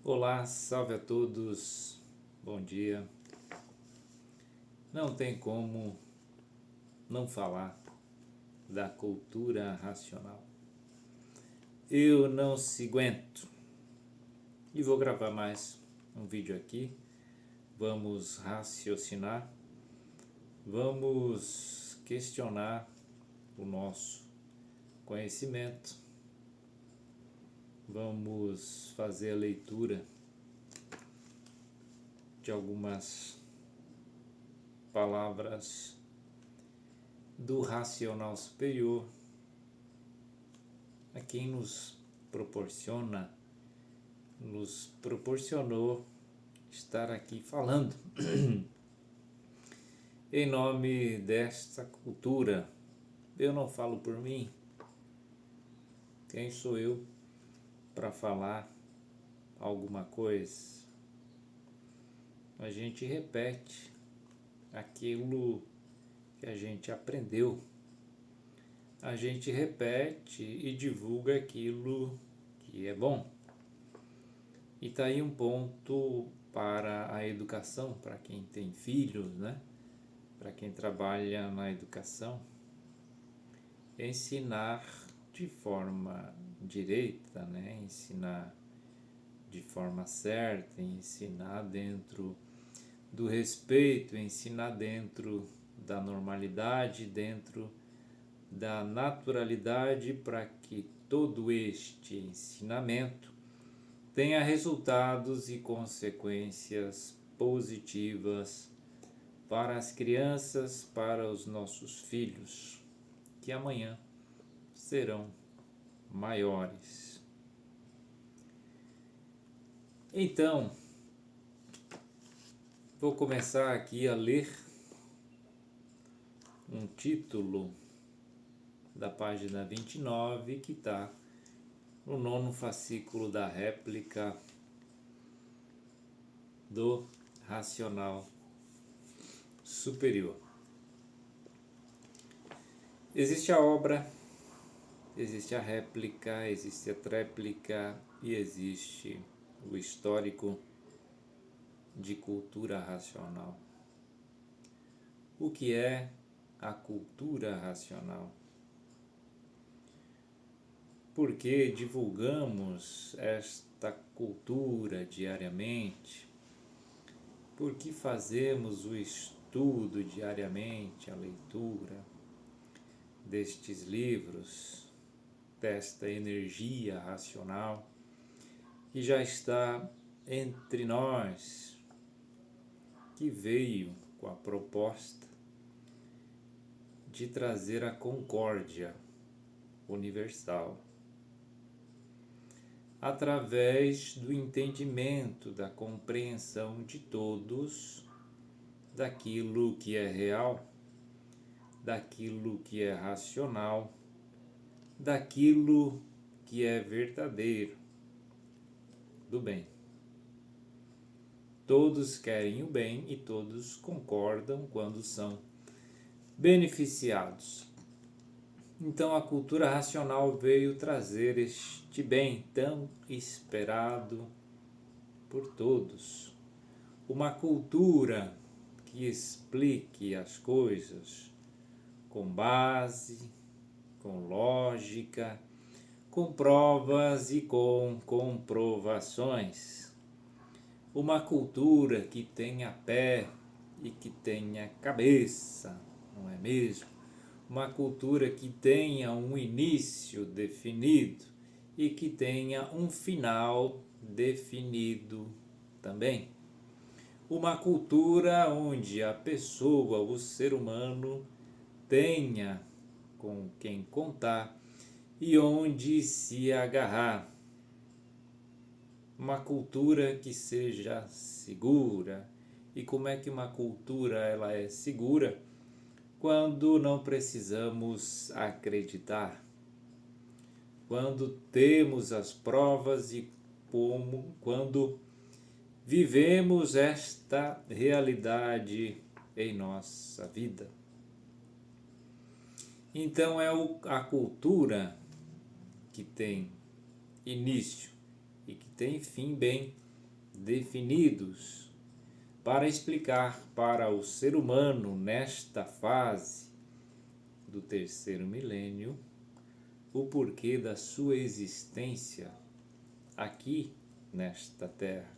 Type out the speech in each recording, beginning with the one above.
Olá, salve a todos, bom dia. Não tem como não falar da cultura racional. Eu não se aguento e vou gravar mais um vídeo aqui. Vamos raciocinar, vamos questionar o nosso conhecimento, vamos fazer a leitura de algumas palavras do racional superior, a quem nos proporcionou estar aqui falando em nome desta cultura. Eu não falo por mim. Quem sou eu para falar alguma coisa? A gente repete aquilo que a gente aprendeu. A gente repete e divulga aquilo que é bom. E tá aí um ponto para a educação, para quem tem filhos, né? Para quem trabalha na educação, ensinar de forma direita, né? Ensinar de forma certa, ensinar dentro do respeito, ensinar dentro da normalidade, dentro da naturalidade, para que todo este ensinamento tenha resultados e consequências positivas para as crianças, para os nossos filhos, que amanhã serão maiores. Então, vou começar aqui a ler um título da página 29, que está no 9º fascículo da réplica do Racional Superior. Existe a obra, existe a réplica, existe a tréplica e existe o histórico de cultura racional. O que é a cultura racional? Por que divulgamos esta cultura diariamente? Por que fazemos o estudo diariamente, a leitura destes livros, desta energia racional que já está entre nós, que veio com a proposta de trazer a concórdia universal, através do entendimento, da compreensão de todos daquilo que é real, daquilo que é racional, daquilo que é verdadeiro, do bem. Todos querem o bem e todos concordam quando são beneficiados. Então a cultura racional veio trazer este bem tão esperado por todos. Uma cultura que explique as coisas com base, com lógica, com provas e com comprovações. Uma cultura que tenha pé e que tenha cabeça, não é mesmo? Uma cultura que tenha um início definido e que tenha um final definido também. Uma cultura onde a pessoa, o ser humano, tenha com quem contar e onde se agarrar. Uma cultura que seja segura. E como é que uma cultura ela é segura? Quando não precisamos acreditar, quando temos as provas e quando vivemos esta realidade em nossa vida. Então é a cultura que tem início e que tem fim bem definidos para explicar para o ser humano nesta fase do terceiro milênio o porquê da sua existência aqui nesta terra,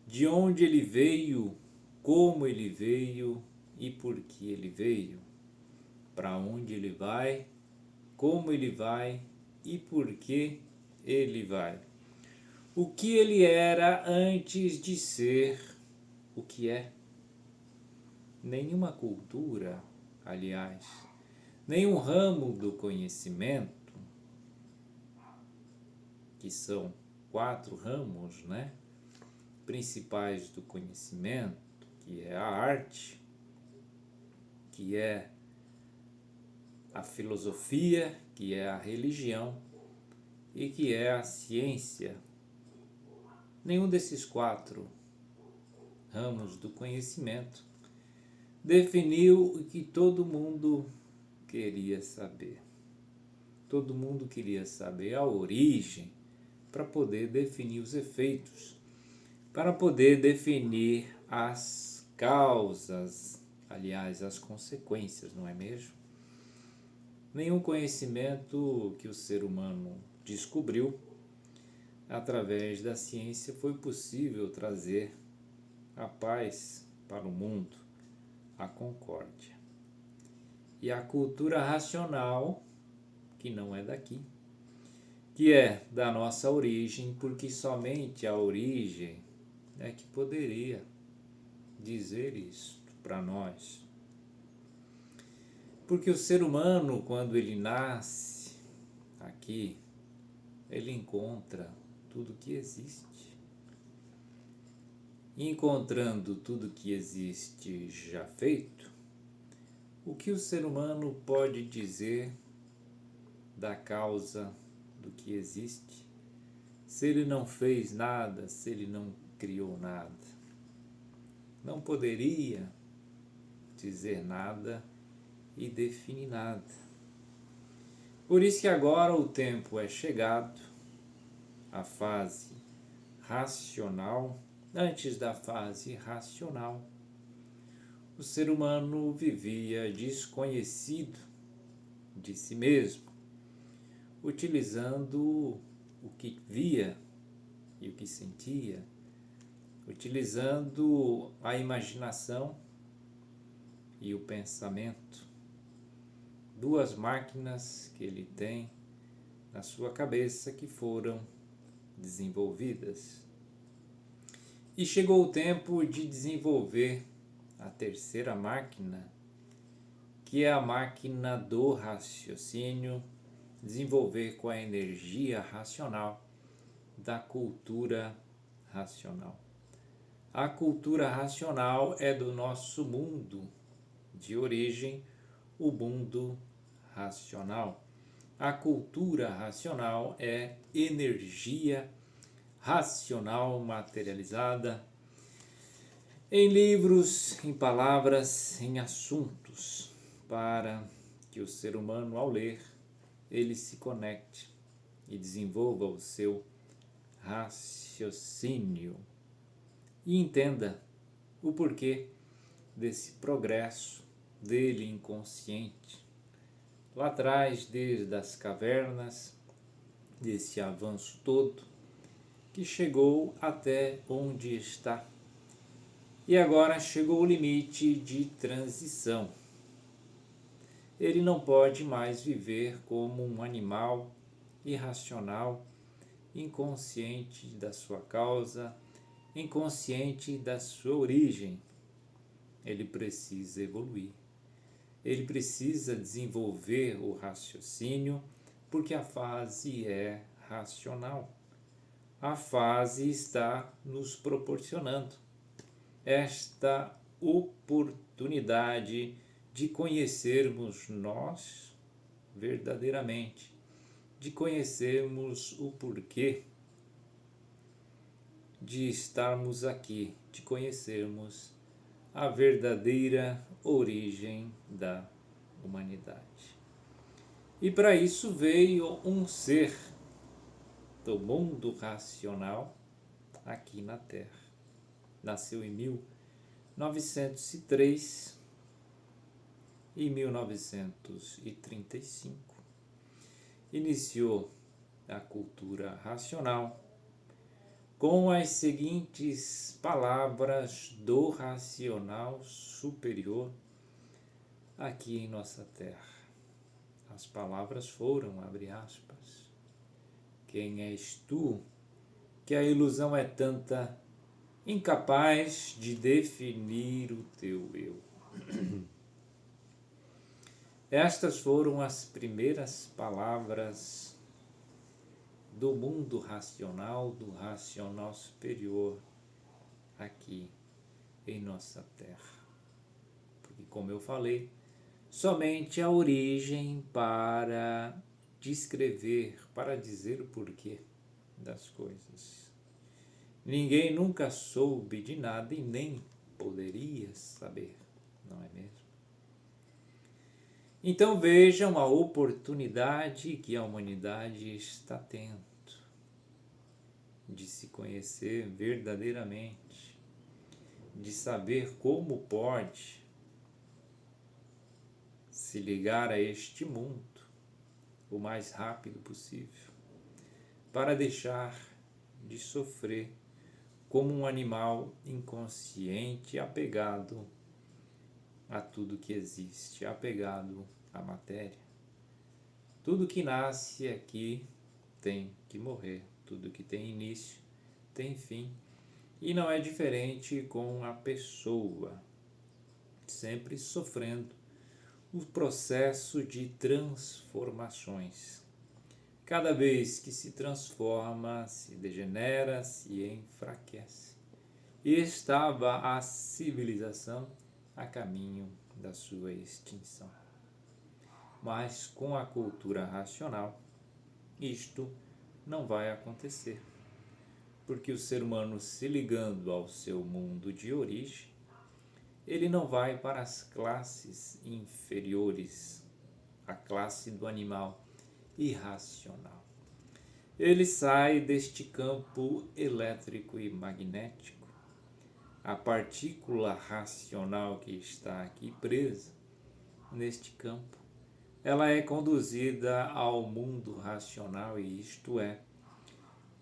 de onde ele veio, como ele veio e por que ele veio, para onde ele vai, como ele vai e por que ele vai. O que ele era antes de ser o que é. Nenhuma cultura, aliás, nenhum ramo do conhecimento, que são 4 ramos, né, principais do conhecimento, que é a arte, que é a filosofia, que é a religião e que é a ciência. Nenhum desses 4 ramos do conhecimento definiu o que todo mundo queria saber. Todo mundo queria saber a origem para poder definir os efeitos, para poder definir as causas, aliás, as consequências, não é mesmo? Nenhum conhecimento que o ser humano descobriu através da ciência foi possível trazer a paz para o mundo, a concórdia. E a cultura racional, que não é daqui, que é da nossa origem, porque somente a origem é que poderia dizer isso para nós. Porque o ser humano, quando ele nasce aqui, ele encontra tudo que existe. E encontrando tudo que existe já feito, o que o ser humano pode dizer da causa do que existe, se ele não fez nada, se ele não criou nada? Não poderia dizer nada e definir nada. Por isso que agora o tempo é chegado, a fase racional. Antes da fase racional, o ser humano vivia desconhecido de si mesmo, utilizando o que via e o que sentia, utilizando a imaginação e o pensamento, 2 máquinas que ele tem na sua cabeça que foram desenvolvidas. E chegou o tempo de desenvolver a terceira máquina, que é a máquina do raciocínio, desenvolver com a energia racional da cultura racional. A cultura racional é do nosso mundo de origem, o mundo racional. A cultura racional é energia racional materializada em livros, em palavras, em assuntos, para que o ser humano, ao ler, ele se conecte e desenvolva o seu raciocínio e entenda o porquê desse progresso dele inconsciente. Lá atrás, desde as cavernas, desse avanço todo, que chegou até onde está. E agora chegou o limite de transição. Ele não pode mais viver como um animal irracional, inconsciente da sua causa, inconsciente da sua origem. Ele precisa evoluir. Ele precisa desenvolver o raciocínio, porque a fase é racional. A fase está nos proporcionando esta oportunidade de conhecermos nós verdadeiramente, de conhecermos o porquê de estarmos aqui, de conhecermos a verdadeira origem da humanidade. E para isso veio um ser do mundo racional, aqui na Terra. Nasceu em 1903 e 1935. Iniciou a cultura racional com as seguintes palavras do racional superior aqui em nossa Terra. As palavras foram, abre aspas, quem és tu, que a ilusão é tanta, incapaz de definir o teu eu. Estas foram as primeiras palavras do mundo racional, do racional superior, aqui em nossa Terra. Porque, como eu falei, somente a origem para descrever, para dizer o porquê das coisas. Ninguém nunca soube de nada e nem poderia saber, não é mesmo? Então vejam a oportunidade que a humanidade está tendo de se conhecer verdadeiramente, de saber como pode se ligar a este mundo o mais rápido possível, para deixar de sofrer como um animal inconsciente apegado a tudo que existe, apegado à matéria. Tudo que nasce aqui tem que morrer, tudo que tem início tem fim, e não é diferente com a pessoa, sempre sofrendo o processo de transformações. Cada vez que se transforma, se degenera, se enfraquece. E estava a civilização a caminho da sua extinção. Mas com a cultura racional, isto não vai acontecer, porque o ser humano, se ligando ao seu mundo de origem, ele não vai para as classes inferiores, a classe do animal irracional. Ele sai deste campo elétrico e magnético. A partícula racional que está aqui presa neste campo, ela é conduzida ao mundo racional, e isto é,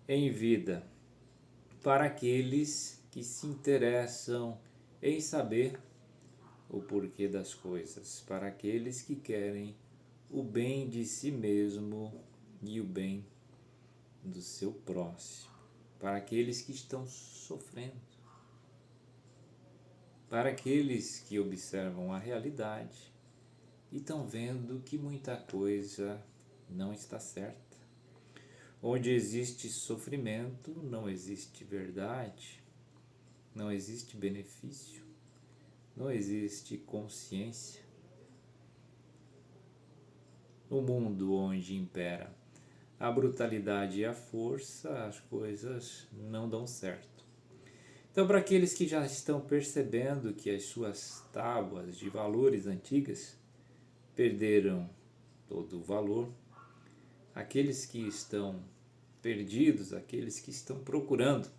em vida, para aqueles que se interessam em saber o porquê das coisas, para aqueles que querem o bem de si mesmo e o bem do seu próximo, para aqueles que estão sofrendo, para aqueles que observam a realidade e estão vendo que muita coisa não está certa. Onde existe sofrimento, não existe verdade, não existe benefício, não existe consciência. No mundo onde impera a brutalidade e a força, as coisas não dão certo. Então, para aqueles que já estão percebendo que as suas tábuas de valores antigas perderam todo o valor, aqueles que estão perdidos, aqueles que estão procurando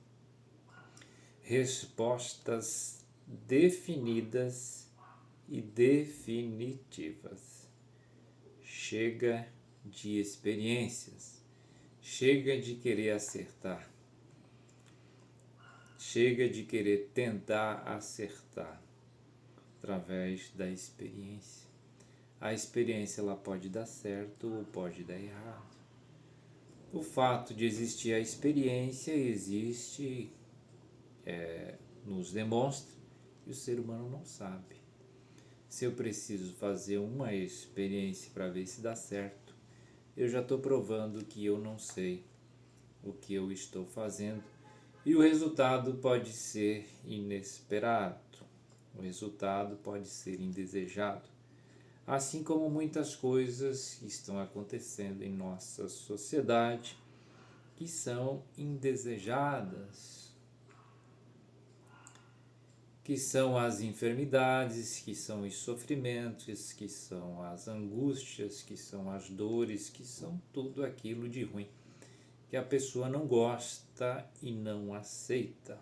respostas definidas e definitivas. Chega de experiências, chega de querer acertar, chega de querer tentar acertar através da experiência. A experiência ela pode dar certo ou pode dar errado. O fato de existir a experiência existe, nos demonstra que o ser humano não sabe. Se eu preciso fazer uma experiência para ver se dá certo, eu já estou provando que eu não sei o que eu estou fazendo, e o resultado pode ser inesperado, o resultado pode ser indesejado, assim como muitas coisas que estão acontecendo em nossa sociedade que são indesejadas, que são as enfermidades, que são os sofrimentos, que são as angústias, que são as dores, que são tudo aquilo de ruim que a pessoa não gosta gosta e não aceita,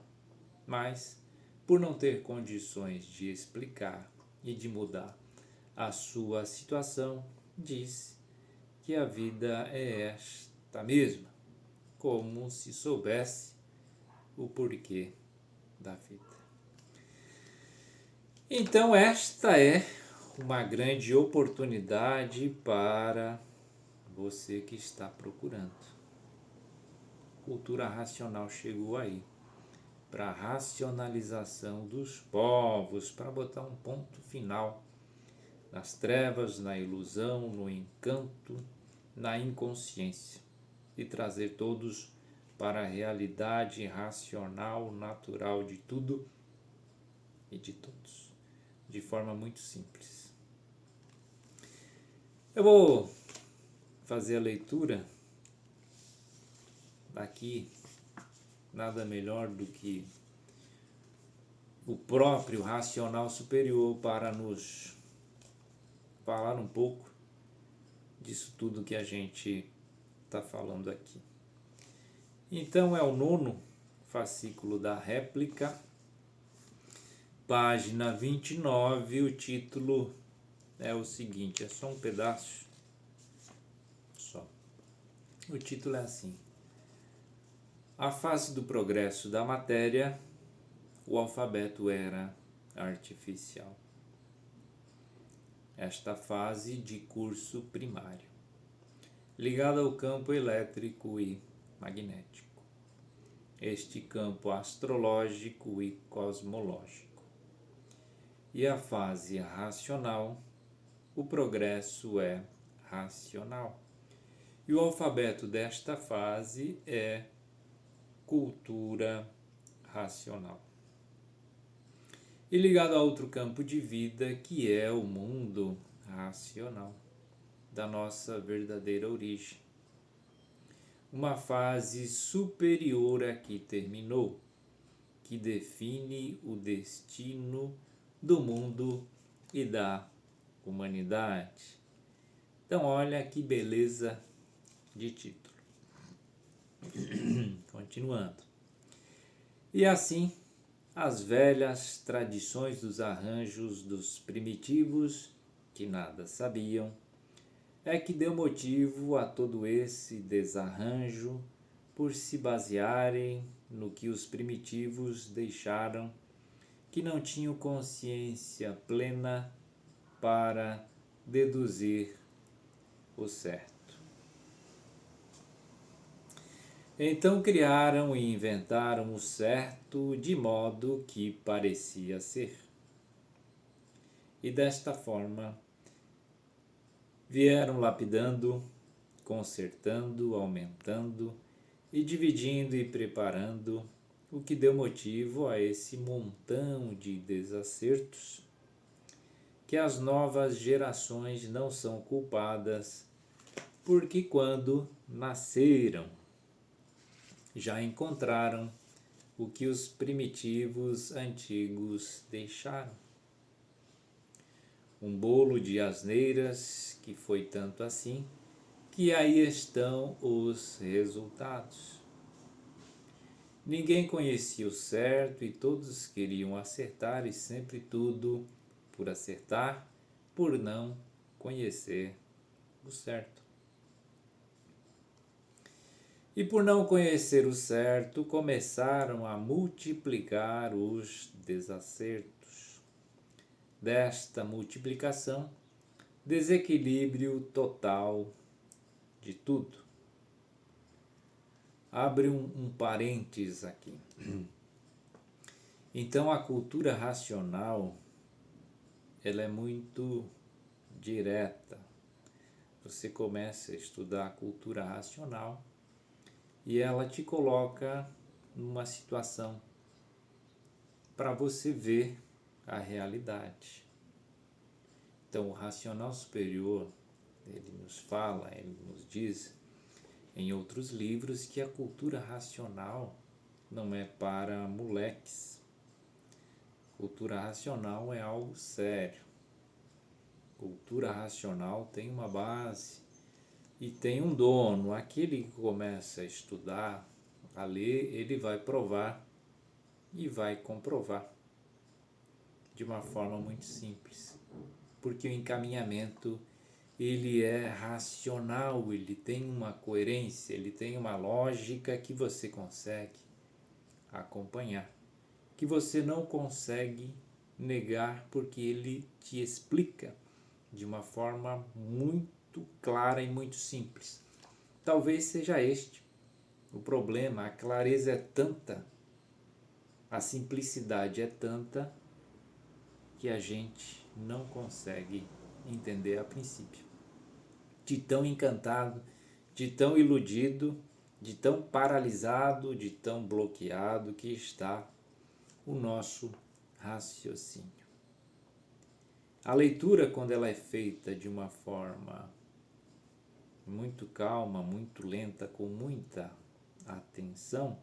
mas, por não ter condições de explicar e de mudar a sua situação, diz que a vida é esta mesma, como se soubesse o porquê da vida. Então, esta é uma grande oportunidade para você que está procurando. Cultura racional chegou aí para a racionalização dos povos, para botar um ponto final nas trevas, na ilusão, no encanto, na inconsciência e trazer todos para a realidade racional, natural de tudo e de todos, de forma muito simples. Eu vou fazer a leitura daqui, nada melhor do que o próprio racional superior para nos falar um pouco disso tudo que a gente está falando aqui. Então é o 9º fascículo da réplica, página 29, o título é o seguinte, é só um pedaço, só. O título é assim: A face do progresso da matéria, o alfabeto era artificial. Esta fase de curso primário, ligada ao campo elétrico e magnético, este campo astrológico e cosmológico. E a fase racional, o progresso é racional. E o alfabeto desta fase é cultura racional. E ligado a outro campo de vida, que é o mundo racional, da nossa verdadeira origem. Uma fase superior a que terminou, que define o destino do mundo e da humanidade. Então, olha que beleza de título. Continuando. E assim, as velhas tradições dos arranjos dos primitivos, que nada sabiam, é que deu motivo a todo esse desarranjo por se basearem no que os primitivos deixaram, que não tinham consciência plena para deduzir o certo. Então criaram e inventaram o certo de modo que parecia ser. E desta forma vieram lapidando, consertando, aumentando e dividindo e preparando, o que deu motivo a esse montão de desacertos, que as novas gerações não são culpadas, porque quando nasceram já encontraram o que os primitivos antigos deixaram. Um bolo de asneiras que foi tanto assim, que aí estão os resultados. Ninguém conhecia o certo e todos queriam acertar e sempre tudo por acertar, por não conhecer o certo. E por não conhecer o certo, começaram a multiplicar os desacertos. Desta multiplicação, desequilíbrio total de tudo. Abre um parênteses aqui. Então, a cultura racional, ela é muito direta. Você começa a estudar a cultura racional e ela te coloca numa situação para você ver a realidade. Então, o racional superior, ele nos fala, ele nos diz em outros livros que a cultura racional não é para moleques. Cultura racional é algo sério. Cultura racional tem uma base e tem um dono. Aquele que começa a estudar a ler, ele vai provar e vai comprovar de uma forma muito simples, porque o encaminhamento ele é racional, ele tem uma coerência, ele tem uma lógica que você consegue acompanhar, que você não consegue negar, porque ele te explica de uma forma muito clara e muito simples. Talvez seja este o problema, a clareza é tanta, a simplicidade é tanta, que a gente não consegue entender a princípio. De tão encantado, de tão iludido, de tão paralisado, de tão bloqueado que está o nosso raciocínio. A leitura, quando ela é feita de uma forma muito calma, muito lenta, com muita atenção,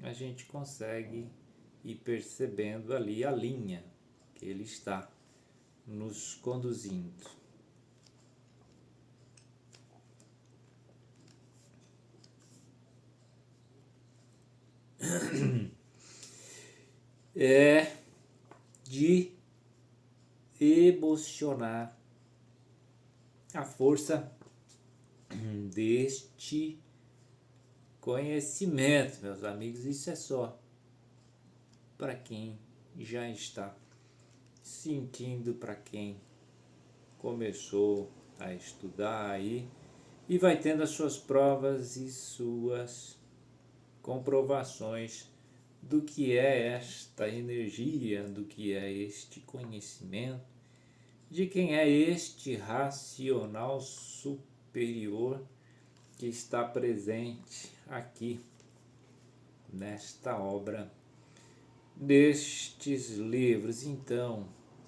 a gente consegue ir percebendo ali a linha que ele está nos conduzindo. É de emocionar a força deste conhecimento, meus amigos. Isso é só para quem já está sentindo, para quem começou a estudar aí e vai tendo as suas provas e suas comprovações do que é esta energia, do que é este conhecimento, de quem é este racional superior que está presente aqui nesta obra destes livros. Então,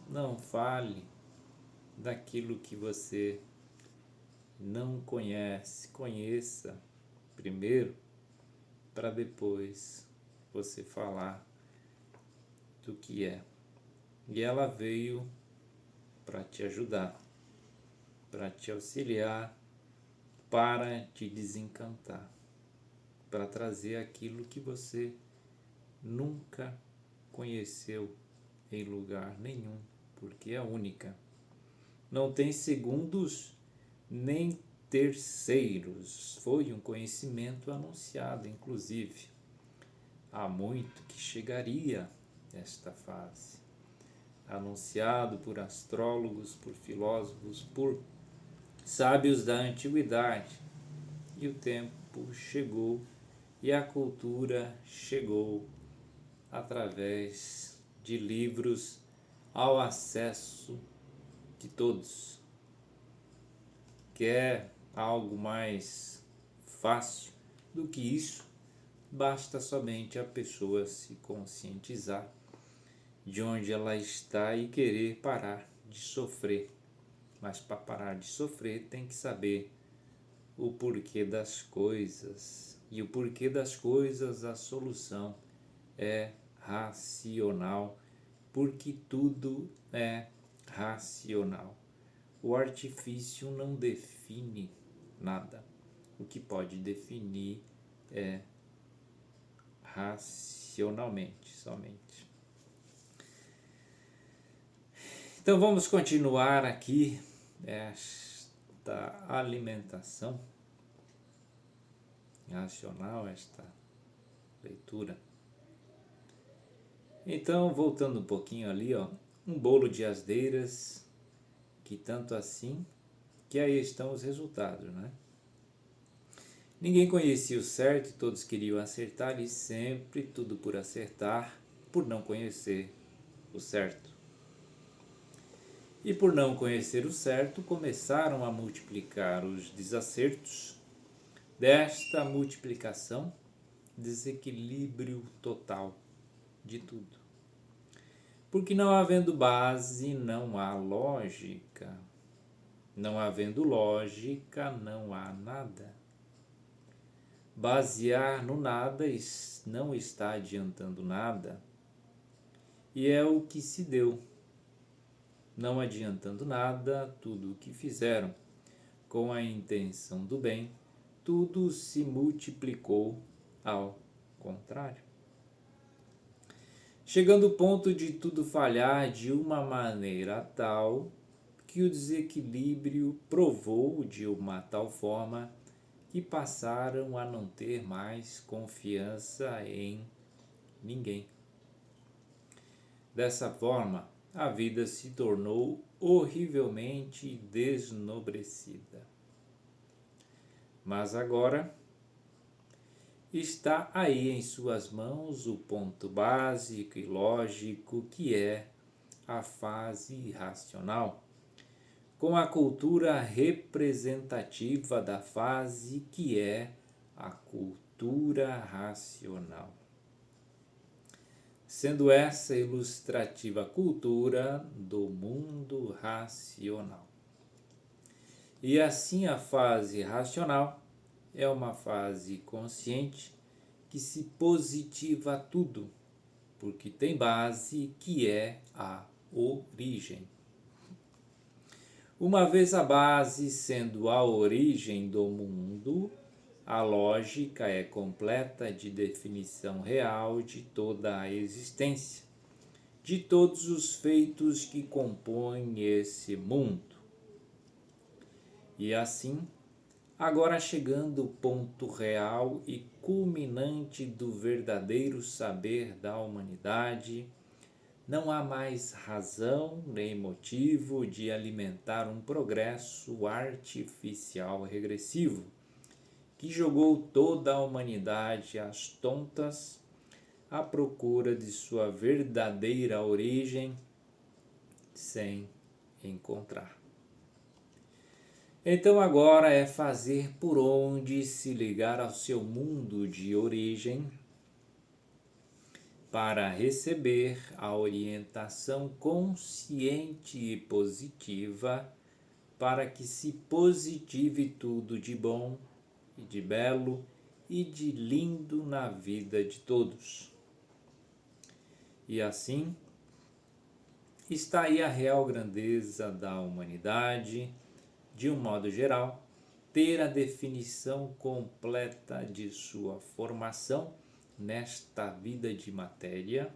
não fale daquilo que você não conhece. Conheça primeiro, para depois você falar do que é. E ela veio para te ajudar, para te auxiliar, para te desencantar, para trazer aquilo que você nunca conheceu em lugar nenhum, porque é única. Não tem segundos nem terceiros. Foi um conhecimento anunciado, inclusive, há muito que chegaria esta fase. Anunciado por astrólogos, por filósofos, por sábios da antiguidade. E o tempo chegou e a cultura chegou através de livros ao acesso de todos. Quer algo mais fácil do que isso? Basta somente a pessoa se conscientizar de onde ela está e querer parar de sofrer. Mas para parar de sofrer tem que saber o porquê das coisas. E o porquê das coisas, a solução é racional, porque tudo é racional. O artifício não define nada. O que pode definir é racionalmente somente. Então vamos continuar aqui esta alimentação racional, esta leitura. Então, voltando um pouquinho ali, um bolo de asdeiras, que tanto assim, que aí estão os resultados, né? Ninguém conhecia o certo, todos queriam acertar e sempre tudo por acertar, por não conhecer o certo. E por não conhecer o certo, começaram a multiplicar os desacertos. Desta multiplicação, desequilíbrio total de tudo. Porque não havendo base, não há lógica. Não havendo lógica, não há nada. Basear no nada não está adiantando nada. E é o que se deu. Não adiantando nada, tudo o que fizeram com a intenção do bem, tudo se multiplicou ao contrário. Chegando ao ponto de tudo falhar de uma maneira tal que o desequilíbrio provou de uma tal forma que passaram a não ter mais confiança em ninguém. Dessa forma, a vida se tornou horrivelmente desnobrecida. Mas agora está aí em suas mãos o ponto básico e lógico que é a fase racional, com a cultura representativa da fase que é a cultura racional. Sendo essa ilustrativa cultura do mundo racional. E assim a fase racional é uma fase consciente que se positiva a tudo, porque tem base que é a origem. Uma vez a base sendo a origem do mundo, a lógica é completa de definição real de toda a existência, de todos os feitos que compõem esse mundo. E assim, agora chegando ao ponto real e culminante do verdadeiro saber da humanidade, não há mais razão nem motivo de alimentar um progresso artificial regressivo, que jogou toda a humanidade às tontas à procura de sua verdadeira origem sem encontrar. Então agora é fazer por onde se ligar ao seu mundo de origem para receber a orientação consciente e positiva para que se positive tudo de bom e de belo e de lindo na vida de todos. E assim está aí a real grandeza da humanidade, de um modo geral, ter a definição completa de sua formação nesta vida de matéria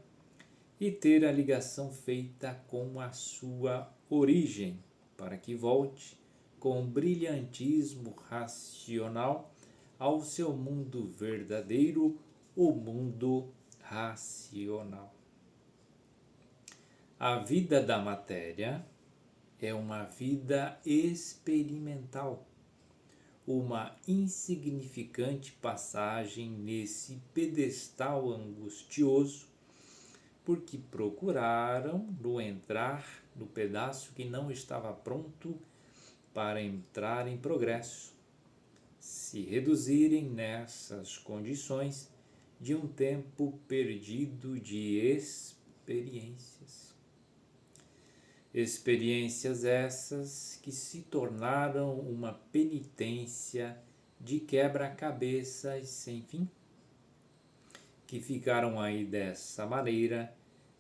e ter a ligação feita com a sua origem, para que volte com brilhantismo racional ao seu mundo verdadeiro, o mundo racional. A vida da matéria é uma vida experimental, uma insignificante passagem nesse pedestal angustioso, porque procuraram entrar no pedaço que não estava pronto para entrar em progresso, se reduzirem nessas condições de um tempo perdido de experiências. Experiências essas que se tornaram uma penitência de quebra-cabeças sem fim, que ficaram aí dessa maneira,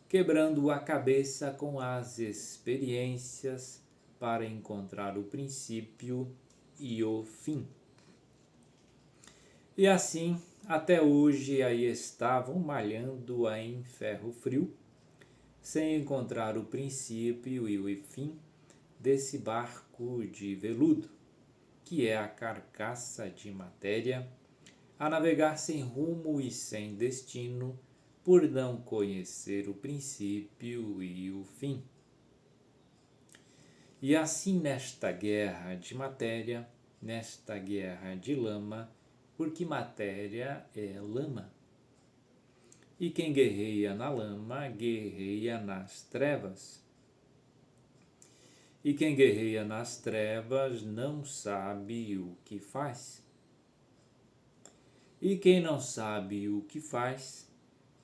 quebrando a cabeça com as experiências para encontrar o princípio e o fim. E assim, até hoje aí estavam malhando em ferro frio, sem encontrar o princípio e o fim desse barco de veludo, que é a carcaça de matéria, a navegar sem rumo e sem destino, por não conhecer o princípio e o fim. E assim nesta guerra de matéria, nesta guerra de lama, porque matéria é lama. E quem guerreia na lama, guerreia nas trevas. E quem guerreia nas trevas não sabe o que faz. E quem não sabe o que faz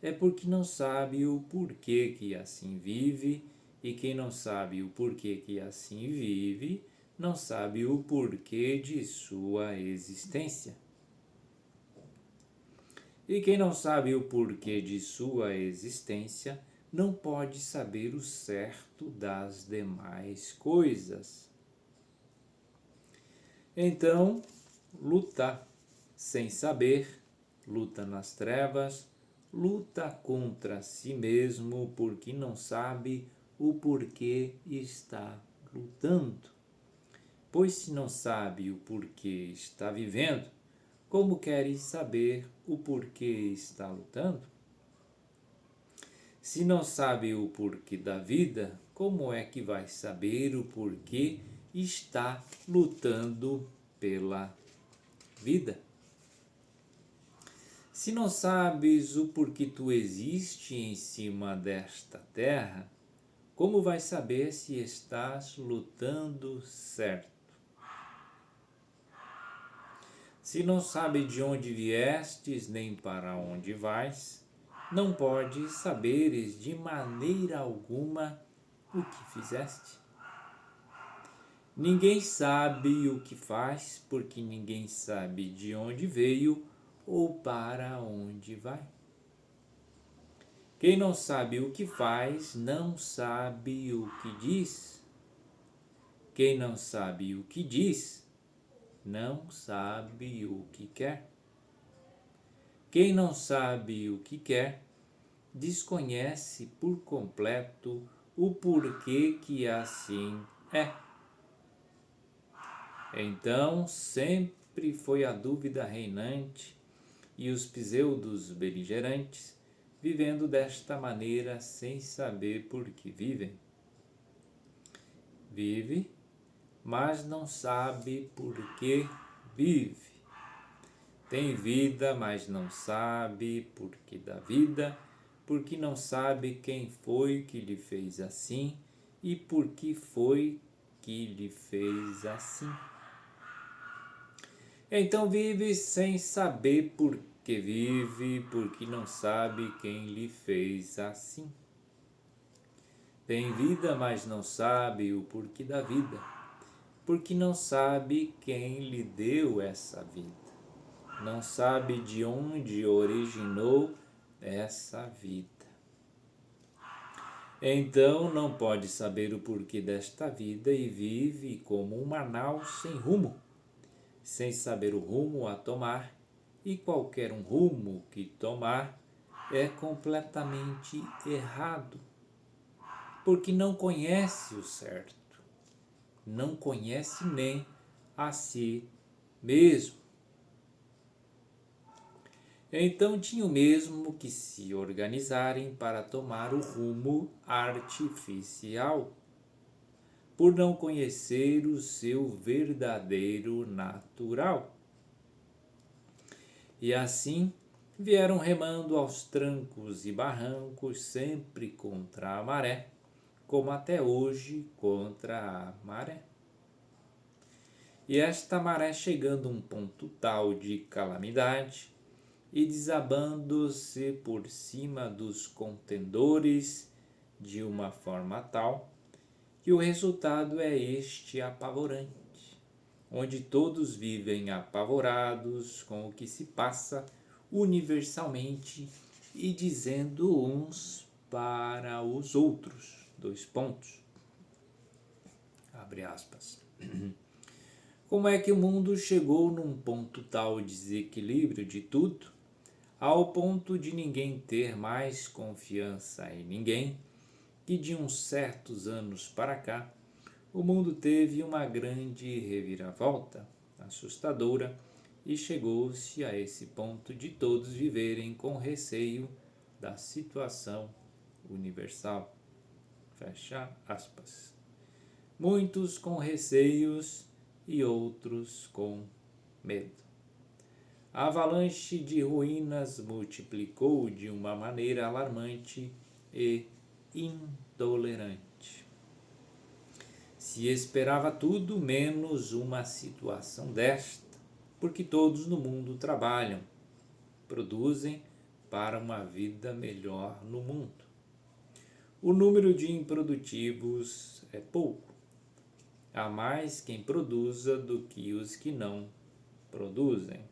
é porque não sabe o porquê que assim vive, e quem não sabe o porquê que assim vive, não sabe o porquê de sua existência. E quem não sabe o porquê de sua existência, não pode saber o certo das demais coisas. Então, lutar sem saber luta nas trevas, luta contra si mesmo porque não sabe o porquê está lutando. Pois se não sabe o porquê está vivendo, como queres saber o porquê está lutando? Se não sabe o porquê da vida, como é que vai saber o porquê está lutando pela vida? Se não sabes o porquê tu existe em cima desta terra, como vai saber se estás lutando certo? Se não sabe de onde viestes nem para onde vais, não podes saberes de maneira alguma o que fizeste. Ninguém sabe o que faz, porque ninguém sabe de onde veio ou para onde vai. Quem não sabe o que faz, não sabe o que diz. Quem não sabe o que diz, não sabe o que quer. Quem não sabe o que quer, desconhece por completo o porquê que assim é. Então sempre foi a dúvida reinante e os pseudos beligerantes, vivendo desta maneira sem saber por que vivem. Vive, mas não sabe por que vive. Tem vida, mas não sabe por que dá vida, porque não sabe quem foi que lhe fez assim e por que foi que lhe fez assim. Então vive sem saber por que vive, porque não sabe quem lhe fez assim. Tem vida, mas não sabe o porquê da vida, porque não sabe quem lhe deu essa vida. Não sabe de onde originou essa vida. Então não pode saber o porquê desta vida e vive como uma nau sem rumo, sem saber o rumo a tomar, e qualquer um rumo que tomar é completamente errado, porque não conhece o certo, não conhece nem a si mesmo. Então tinham mesmo que se organizarem para tomar o rumo artificial, por não conhecer o seu verdadeiro natural. E assim vieram remando aos trancos e barrancos, sempre contra a maré, como até hoje contra a maré. E esta maré, chegando a um ponto tal de calamidade e desabando-se por cima dos contendores de uma forma tal que o resultado é este apavorante, onde todos vivem apavorados com o que se passa universalmente e dizendo uns para os outros, abre aspas. Como é que o mundo chegou num ponto tal de desequilíbrio de tudo, ao ponto de ninguém ter mais confiança em ninguém, que de uns certos anos para cá, o mundo teve uma grande reviravolta assustadora e chegou-se a esse ponto de todos viverem com receio da situação universal. Fecha aspas. Muitos com receios e outros com medo. A avalanche de ruínas multiplicou de uma maneira alarmante e intolerante. Se esperava tudo menos uma situação desta, porque todos no mundo trabalham, produzem para uma vida melhor no mundo. O número de improdutivos é pouco. Há mais quem produza do que os que não produzem.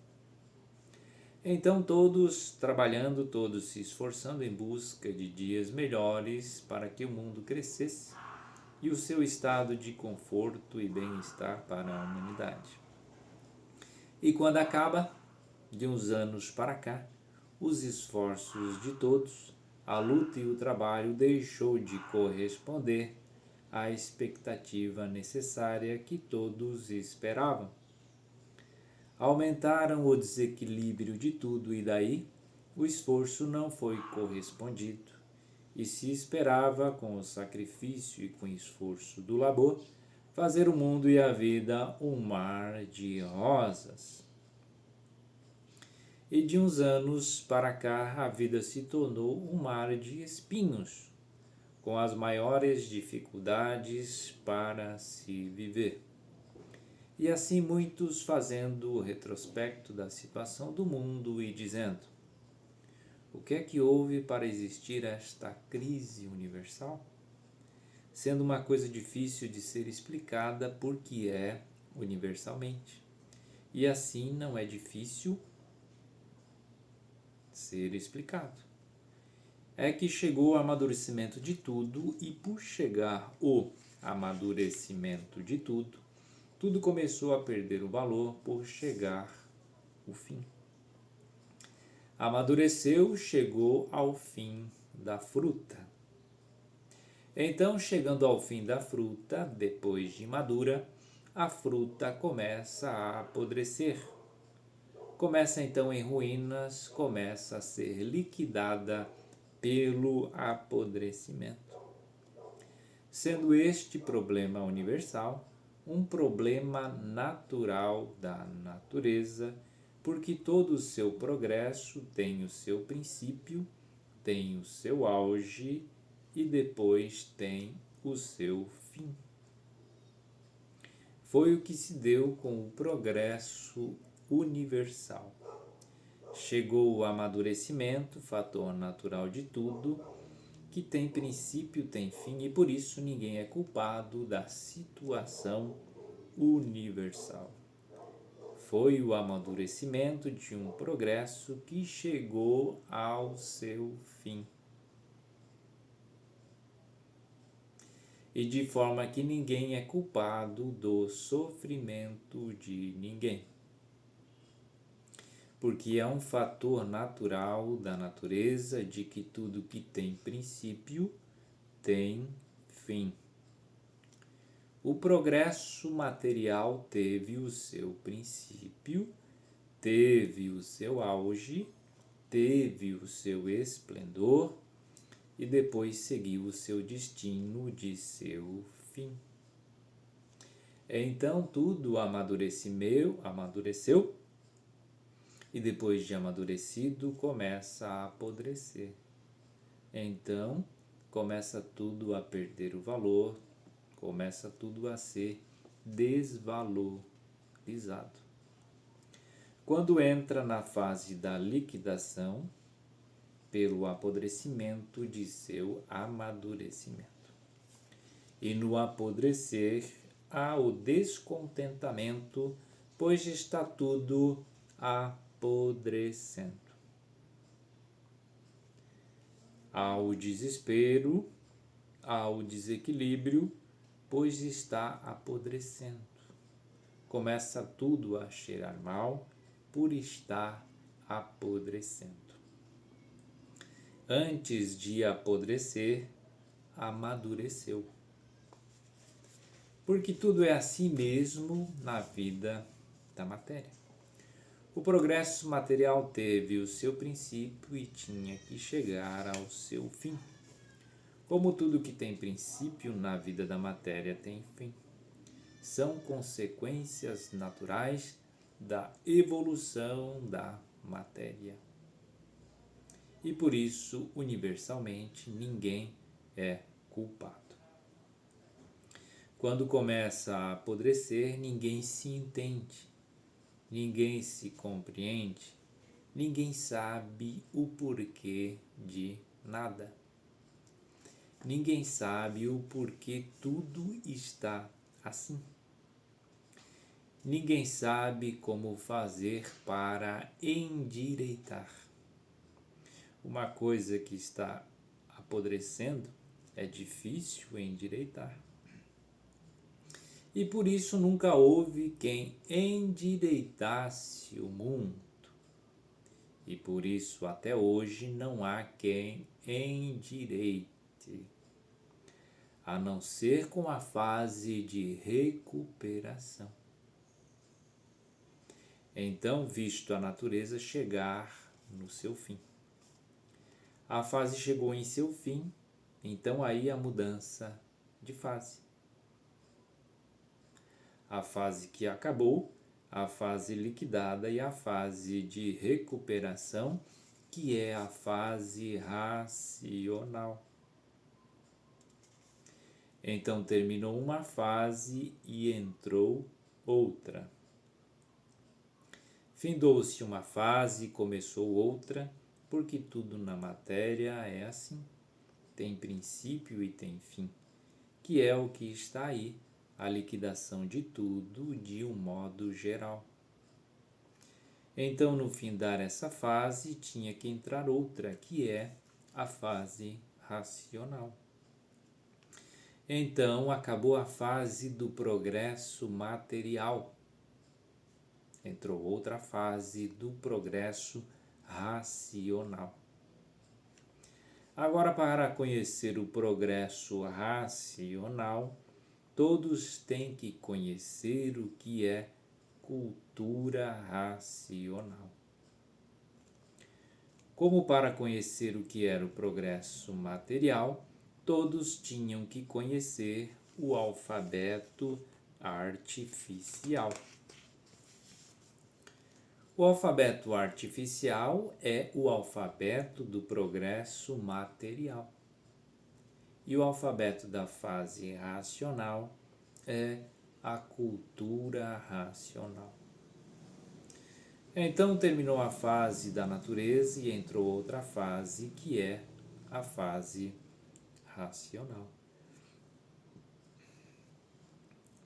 Então todos trabalhando, todos se esforçando em busca de dias melhores para que o mundo crescesse e o seu estado de conforto e bem-estar para a humanidade. E quando acaba, de uns anos para cá, os esforços de todos, a luta e o trabalho deixou de corresponder à expectativa necessária que todos esperavam. Aumentaram o desequilíbrio de tudo e daí o esforço não foi correspondido. E se esperava, com o sacrifício e com o esforço do labor, fazer o mundo e a vida um mar de rosas. E de uns anos para cá a vida se tornou um mar de espinhos, com as maiores dificuldades para se viver. E assim muitos fazendo o retrospecto da situação do mundo e dizendo: o que é que houve para existir esta crise universal? Sendo uma coisa difícil de ser explicada porque é universalmente. E assim não é difícil ser explicado. É que chegou o amadurecimento de tudo e por chegar o amadurecimento de tudo, tudo começou a perder o valor por chegar o fim. Amadureceu, chegou ao fim da fruta. Então, chegando ao fim da fruta, depois de madura, a fruta começa a apodrecer. Começa então em ruínas, começa a ser liquidada pelo apodrecimento. Sendo este problema universal, um problema natural da natureza, porque todo o seu progresso tem o seu princípio, tem o seu auge e depois tem o seu fim. Foi o que se deu com o progresso universal. Chegou o amadurecimento, fator natural de tudo, que tem princípio, tem fim, e por isso ninguém é culpado da situação universal. Foi o amadurecimento de um progresso que chegou ao seu fim. E de forma que ninguém é culpado do sofrimento de ninguém. Porque é um fator natural da natureza de que tudo que tem princípio tem fim. O progresso material teve o seu princípio, teve o seu auge, teve o seu esplendor e depois seguiu o seu destino de seu fim. Então tudo amadureceu e depois de amadurecido começa a apodrecer. Então começa tudo a perder o valor, começa tudo a ser desvalorizado. Quando entra na fase da liquidação, pelo apodrecimento de seu amadurecimento. E no apodrecer há o descontentamento, pois está tudo apodrecendo. Há o desespero, há o desequilíbrio, pois está apodrecendo. Começa tudo a cheirar mal por estar apodrecendo. Antes de apodrecer, amadureceu. Porque tudo é assim mesmo na vida da matéria. O progresso material teve o seu princípio e tinha que chegar ao seu fim. Como tudo que tem princípio na vida da matéria tem fim. São consequências naturais da evolução da matéria. E por isso, universalmente, ninguém é culpado. Quando começa a apodrecer, ninguém se entende, ninguém se compreende, ninguém sabe o porquê de nada. Ninguém sabe o porquê tudo está assim. Ninguém sabe como fazer para endireitar. Uma coisa que está apodrecendo é difícil endireitar. E por isso nunca houve quem endireitasse o mundo. e por isso até hoje não há quem endireite, a não ser com a fase de recuperação. Então, visto a natureza chegar no seu fim. A fase chegou em seu fim, então aí a mudança de fase. A fase que acabou, a fase liquidada e a fase de recuperação, que é a fase racional. Então terminou uma fase e entrou outra. Findou-se uma fase e começou outra, porque tudo na matéria é assim. Tem princípio e tem fim, que é o que está aí, a liquidação de tudo de um modo geral. Então, no findar essa fase, tinha que entrar outra, que é a fase racional. Então, acabou a fase do progresso material. Entrou outra fase do progresso racional. Agora, para conhecer o progresso racional, todos têm que conhecer o que é cultura racional. Como para conhecer o que era o progresso material, todos tinham que conhecer o alfabeto artificial. O alfabeto artificial é o alfabeto do progresso material. E o alfabeto da fase racional é a cultura racional. Então terminou a fase da natureza e entrou outra fase, que é a fase racional.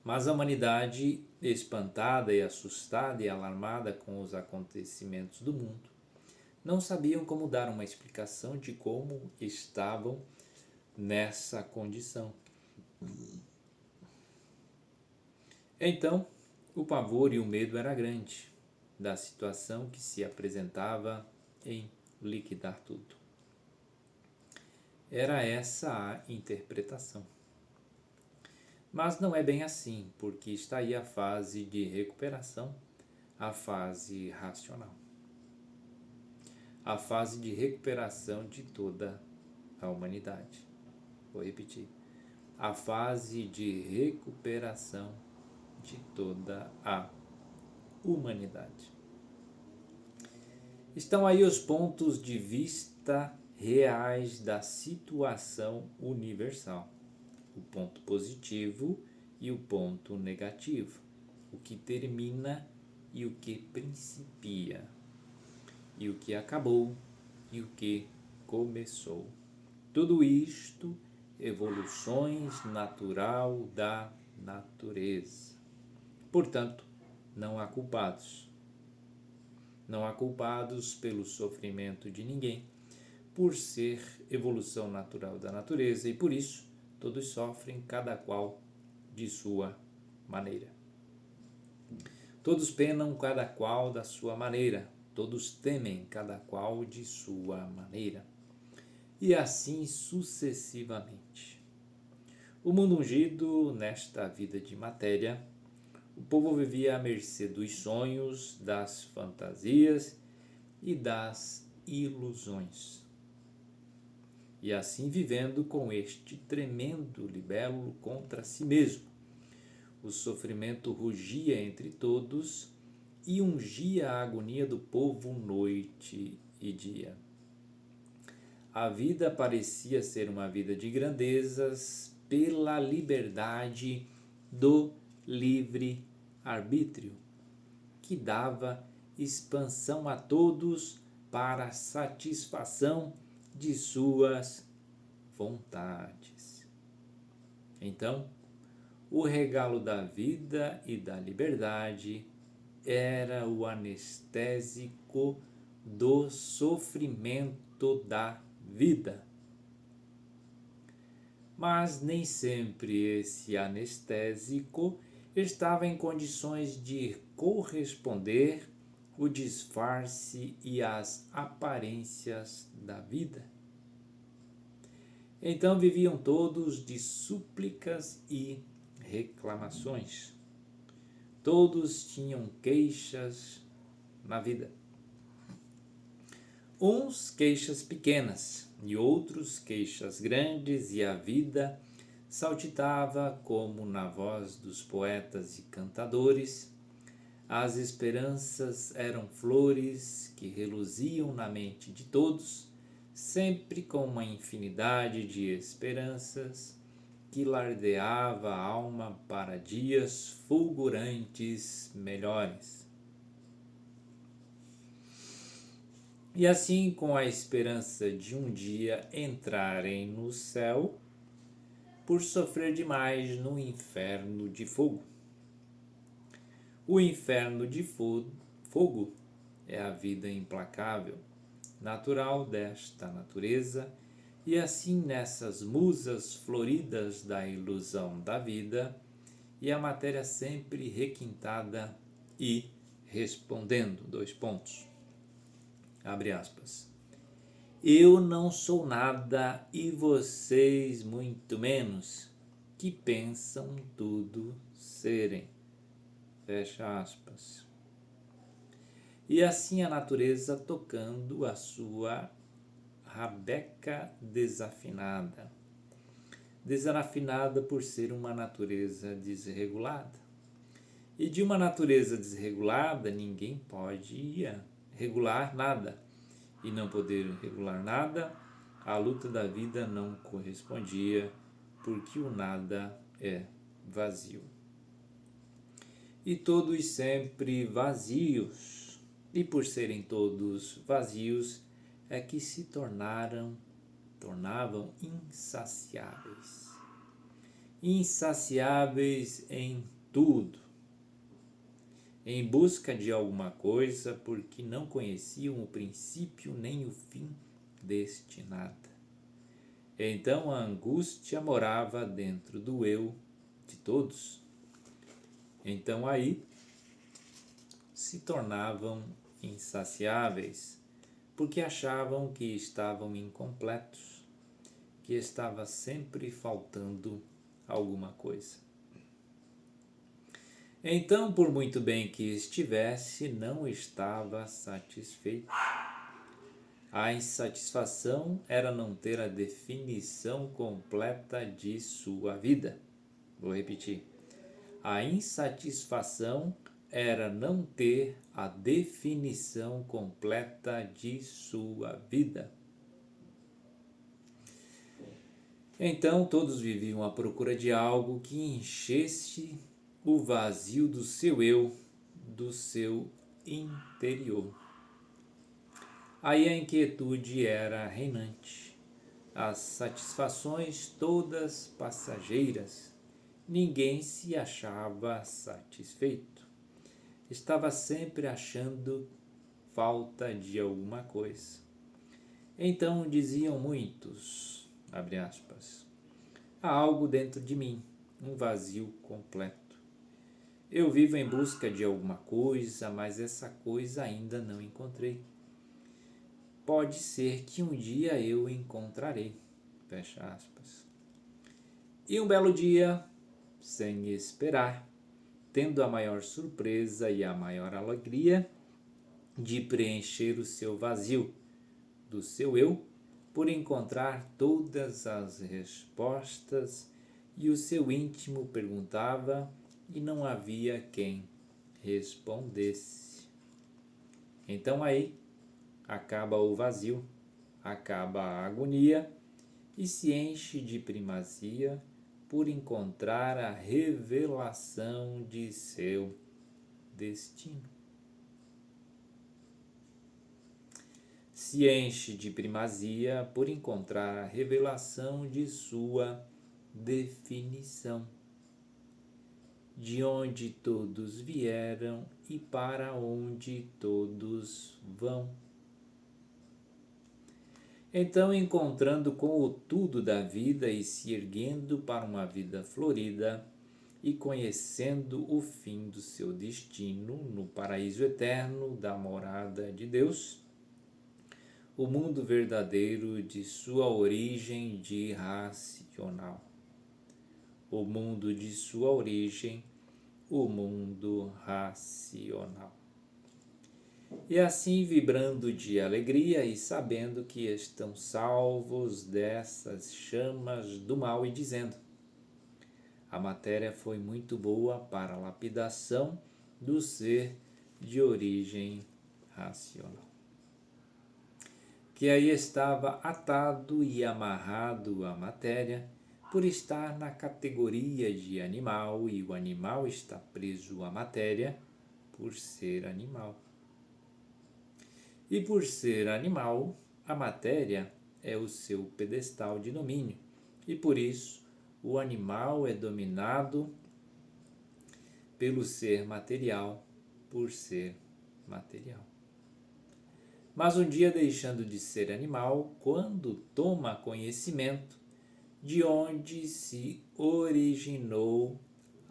Mas a humanidade, espantada e assustada e alarmada com os acontecimentos do mundo, não sabiam como dar uma explicação de como estavam nessa condição. Então, o pavor e o medo era grande da situação que se apresentava em liquidar tudo. Era essa a interpretação. Mas não é bem assim, porque está aí a fase de recuperação, a fase racional. A fase de recuperação de toda a humanidade. Vou repetir. A fase de recuperação de toda a humanidade. Estão aí os pontos de vista reais da situação universal. O ponto positivo e o ponto negativo, o que termina e o que principia, e o que acabou e o que começou. Tudo isto, evoluções natural da natureza. Portanto, não há culpados. Não há culpados pelo sofrimento de ninguém, por ser evolução natural da natureza, e por isso todos sofrem, cada qual de sua maneira. Todos penam, cada qual da sua maneira. Todos temem, cada qual de sua maneira. E assim sucessivamente. O mundo ungido, nesta vida de matéria, o povo vivia à mercê dos sonhos, das fantasias e das ilusões. E assim vivendo com este tremendo libelo contra si mesmo. O sofrimento rugia entre todos e ungia a agonia do povo noite e dia. A vida parecia ser uma vida de grandezas pela liberdade do livre arbítrio, que dava expansão a todos para a satisfação de suas vontades. Então, o regalo da vida e da liberdade era o anestésico do sofrimento da vida. Mas nem sempre esse anestésico estava em condições de corresponder o disfarce e as aparências da vida. Então viviam todos de súplicas e reclamações. Todos tinham queixas na vida. Uns queixas pequenas e outros queixas grandes, e a vida saltitava como na voz dos poetas e cantadores. As esperanças eram flores que reluziam na mente de todos, sempre com uma infinidade de esperanças que lardeava a alma para dias fulgurantes melhores. E assim, com a esperança de um dia entrarem no céu, por sofrer demais no inferno de fogo. O inferno de fogo é a vida implacável, natural desta natureza, e assim nessas musas floridas da ilusão da vida, e a matéria sempre requintada e respondendo, abre aspas. Eu não sou nada e vocês muito menos, que pensam tudo serem. Fecha aspas. E assim a natureza tocando a sua rabeca desafinada. Desafinada por ser uma natureza desregulada. E de uma natureza desregulada, ninguém pode regular nada. E não poder regular nada, a luta da vida não correspondia, porque o nada é vazio. E todos sempre vazios, e por serem todos vazios, é que se tornavam insaciáveis. Insaciáveis em tudo, em busca de alguma coisa, porque não conheciam o princípio nem o fim deste nada. Então a angústia morava dentro do eu de todos. Então aí se tornavam insaciáveis, porque achavam que estavam incompletos, que estava sempre faltando alguma coisa. Então, por muito bem que estivesse, não estava satisfeito. A insatisfação era não ter a definição completa de sua vida. Vou repetir. A insatisfação era não ter a definição completa de sua vida. Então todos viviam à procura de algo que enchesse o vazio do seu eu, do seu interior. Aí a inquietude era reinante, as satisfações todas passageiras. Ninguém se achava satisfeito. Estava sempre achando falta de alguma coisa. Então diziam muitos, abre aspas, há algo dentro de mim, um vazio completo. Eu vivo em busca de alguma coisa, mas essa coisa ainda não encontrei. Pode ser que um dia eu encontrarei, fecha aspas. E um belo dia, sem esperar, tendo a maior surpresa e a maior alegria de preencher o seu vazio do seu eu, por encontrar todas as respostas, e o seu íntimo perguntava e não havia quem respondesse. Então aí acaba o vazio, acaba a agonia e se enche de primazia por encontrar a revelação de seu destino. Se enche de primazia por encontrar a revelação de sua definição, de onde todos vieram e para onde todos vão. Então, encontrando com o tudo da vida e se erguendo para uma vida florida, e conhecendo o fim do seu destino no paraíso eterno da morada de Deus, o mundo verdadeiro de sua origem irracional. O mundo de sua origem, o mundo racional. E assim, vibrando de alegria e sabendo que estão salvos dessas chamas do mal e dizendo: a matéria foi muito boa para a lapidação do ser de origem racional, que aí estava atado e amarrado à matéria por estar na categoria de animal, e o animal está preso à matéria por ser animal. E por ser animal, a matéria é o seu pedestal de domínio, e por isso o animal é dominado pelo ser material, por ser material. Mas um dia, deixando de ser animal, quando toma conhecimento de onde se originou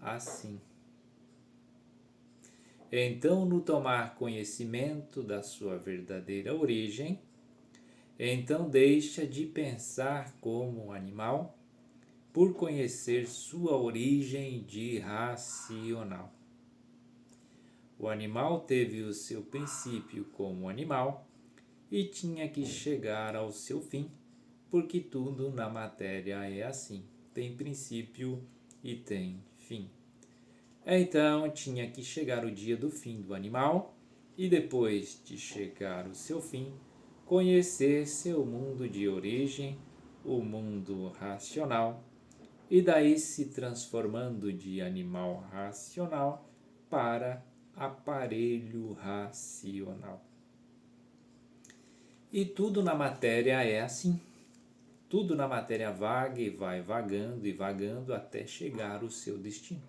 assim. Então, no tomar conhecimento da sua verdadeira origem, então deixa de pensar como animal, por conhecer sua origem de racional. O animal teve o seu princípio como animal e tinha que chegar ao seu fim, porque tudo na matéria é assim, tem princípio e tem fim. Então tinha que chegar o dia do fim do animal e, depois de chegar o seu fim, conhecer seu mundo de origem, o mundo racional, e daí se transformando de animal racional para aparelho racional. E tudo na matéria é assim. Tudo na matéria vaga e vai vagando e vagando até chegar ao seu destino.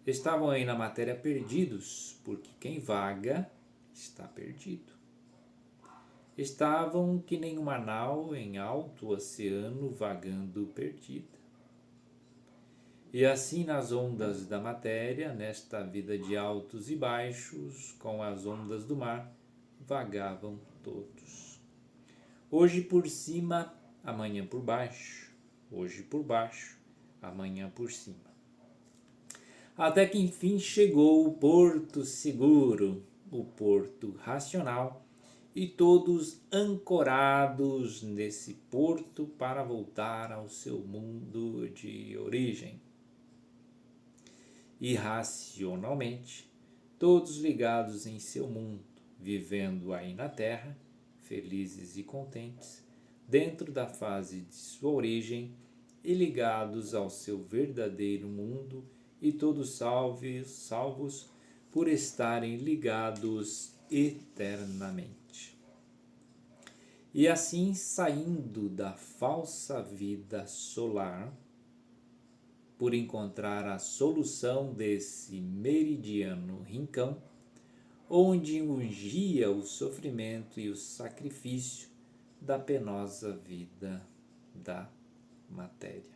Estavam aí na matéria perdidos, porque quem vaga está perdido. Estavam que nem uma nau em alto oceano vagando perdida. E assim, nas ondas da matéria, nesta vida de altos e baixos, com as ondas do mar, vagavam todos. Hoje por cima, amanhã por baixo. Hoje por baixo, amanhã por cima. Até que enfim chegou o porto seguro, o porto racional, e todos ancorados nesse porto para voltar ao seu mundo de origem. Irracionalmente, todos ligados em seu mundo, vivendo aí na Terra, felizes e contentes, dentro da fase de sua origem, e ligados ao seu verdadeiro mundo, e todos salvos por estarem ligados eternamente. E assim, saindo da falsa vida solar, por encontrar a solução desse meridiano rincão, onde ungia o sofrimento e o sacrifício da penosa vida da matéria.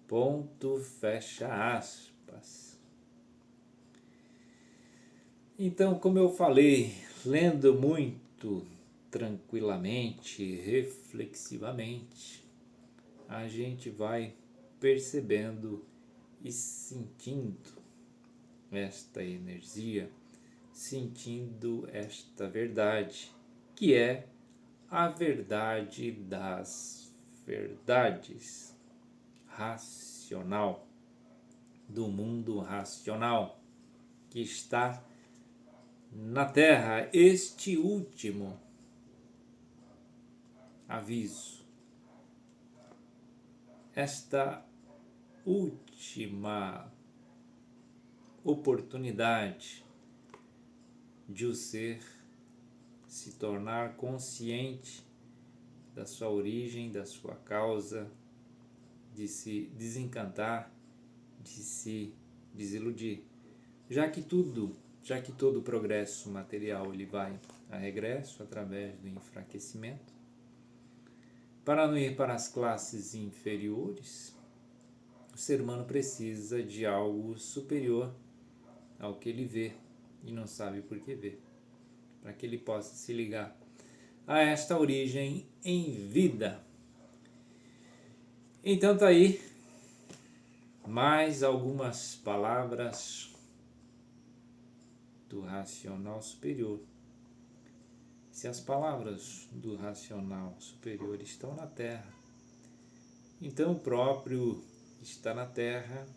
Ponto, fecha aspas. Então, como eu falei, lendo muito tranquilamente, reflexivamente, a gente vai percebendo e sentindo esta energia, sentindo esta verdade, que é a verdade das verdades, racional, do mundo racional, que está na Terra. Este último aviso, esta última oportunidade de o ser se tornar consciente da sua origem, da sua causa, de se desencantar, de se desiludir, já que todo progresso material ele vai a regresso através do enfraquecimento, para não ir para as classes inferiores, o ser humano precisa de algo superior ao que ele vê e não sabe por que vê, para que ele possa se ligar a esta origem em vida. Então tá aí mais algumas palavras do racional superior. Se as palavras do racional superior estão na Terra, então o próprio está na Terra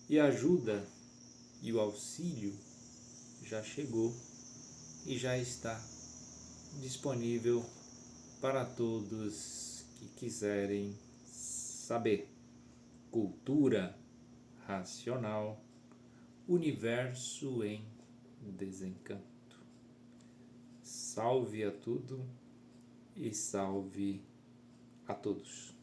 e a ajuda e o auxílio já chegou e já está disponível para todos que quiserem saber. Cultura racional, universo em desencanto. Salve a tudo e salve a todos.